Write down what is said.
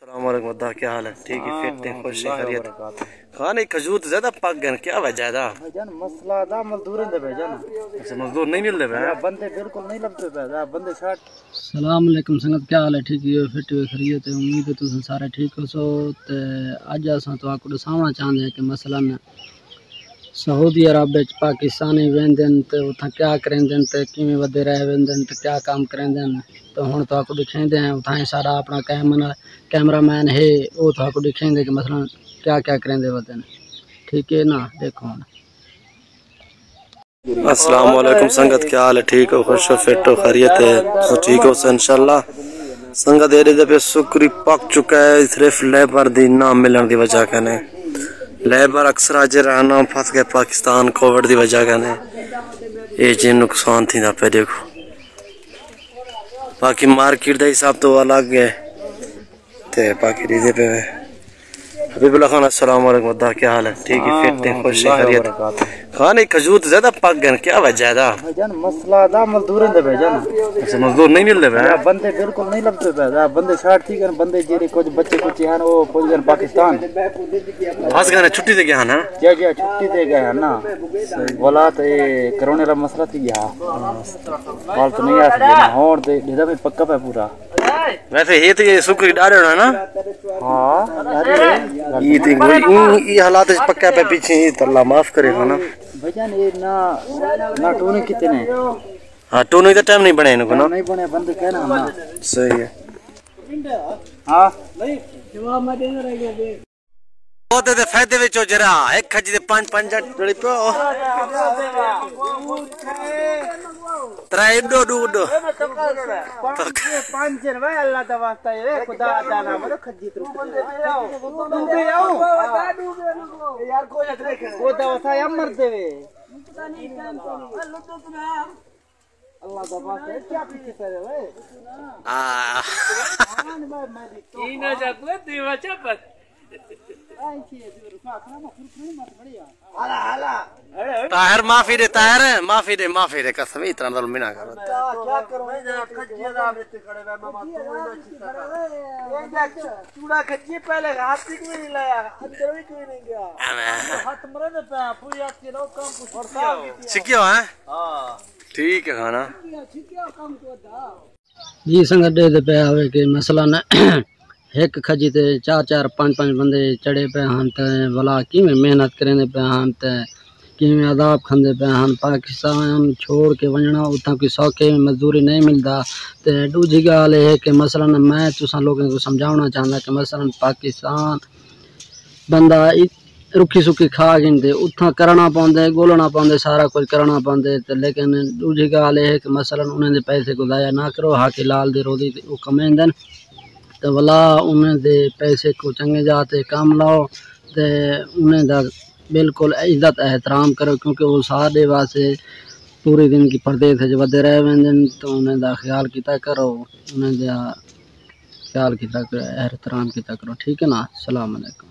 अस्सलाम वालेकुम, क्या हाल है? ठीक है, फिट है, खुश है, खैरियत। खाने खजूर तो ज्यादा पक गए, क्या वजह है? भाईजान मसला था मजदूर दे भाईजान। अच्छा, मजदूर नहीं मिल रहे हैं, बंदे बिल्कुल नहीं लगते भाई, बंदे 60। सलाम अलैकुम संगत, क्या हाल है? ठीक है, फिट है, खैरियत है। उम्मीद है तुम सारे ठीक हो। सो ते अज असां तुहानू दसाना चाहते हैं कि मसलन सऊदी अरब पाकिस्तानी वेंदे तो उतना क्या करेंदे ते किवें वधे रह वेंदे ते क्या काम करेंदे। तो हुण तुहानू दिखाते हैं उठाए सारा अपना कैमरामैन है, वो तुहानू दिखाएंगे कि मसलन क्या क्या करेंदे वधे। ठीक है ना, देखो हुण। अस्सलाम वालेकुम संगत, क्या हाल है? ठीक हो, खुश हो, फिट हो, खैरियत है? तो ठीक हो इंशाल्लाह। संगत एरे दफे सुकरी पक चुका है, सिर्फ लेबर दी ना मिलने की वजह कने लेबर अक्सर अज रहना फस गए पाकिस्तान कोविड की वजह कने ये जी नुकसान थी पे। देखो बाकी मार्केट का हिसाब तो अलग है ते बाकी रीजे पे हबीबुल्लाह खान। अस्सलाम वालेकुम, क्या हाल है? ठीक है, फिट है, खुश है, खैरियत। खाने खजूर तो ज्यादा पक गए, क्या वजह है? भाईजान मसला था मजदूर दे भाईजान। अच्छा, मजदूर नहीं मिल रहे हैं, बंदे बिल्कुल नहीं लगते भाई, बंदे 60 थी गए, बंदे जेरे कुछ बच्चे कुछ हैं वो पहुंच गए पाकिस्तान, फंस गए, छुट्टी से गया ना, क्या क्या छुट्टी दे गए हैं ना। बोला तो ये कोरोना का मसला थी गया, हाल तो नहीं आ सकते ना और ढेरा में पक्का है पूरा। वैसे ये तो ये सुकरी डाले होना ना। हाँ ये हालात पक्का पे पीछे अल्लाह माफ करेगा ना भाईजान। ये ना ना टोने कितने, हाँ टोने का टाइम नहीं बने इनको ना, नहीं बने बंदे कहना ना। सही है। हाँ बहुत दे फायदे विचो जरा एक खजी दे 5 जड़ी पे तरा इडो डूडो पांच भाई अल्लाह का वास्ता ये खुदा जाना बोलो खजी तो यार को दवा या मर देवे अल्लाह का वास्ता क्या पीछे करे भाई इन जगह देवा चपत ताहिर माफी दे, ताहिर माफी दे कसम इतना जुल्म ना करो। क्या करूं खजिया बेटे खड़े वे मामा तो ना चूड़ा खजी पहले हाथ ही कोई नहीं लाया, अंदर भी कोई नहीं गया, हाथ मरे ने पे पूरी हाथ के लो काम कुछ सिक्कियो है। हां ठीक है खाना जी संगत दे पे आवे कि मसलन एक खजी ते 4-5 बंदे चढ़े पे हैं तो भला किमें मेहनत करेंदे पे हैं तो किमें अदाब खांदे पे हैं। पाकिस्तान छोड़ के वजना उतना कोई सौखे मजदूरी नहीं मिलता। तो दूजी गाल है कि मसलन मैं तुसा लोगों को समझाना चाहता कि मसलन पाकिस्तान बंदा रुखी सुखी खा गिनते उतना करना पाते, गोलना पाते, सारा कुछ करना पाते। तो लेकिन दूजी गाल है कि मसलन उन्हें पैसे को ज़ाया ना करो, हाकि लाल दे रोदी वो कमेंदन तो भला उन्हें दे पैसे को चंगे जाते काम लाओ तो उन्हें दा बिल्कुल इज्जत एहतराम करो, क्योंकि वो सारे वास्ते पूरे दिन की परदेस वधे रह वेंदन। तो उन्हें दा ख्याल किता करो, उन्हें दा ख्याल किता करो, एहतराम किता करो। ठीक है ना। अस्सलाम वालेकुम।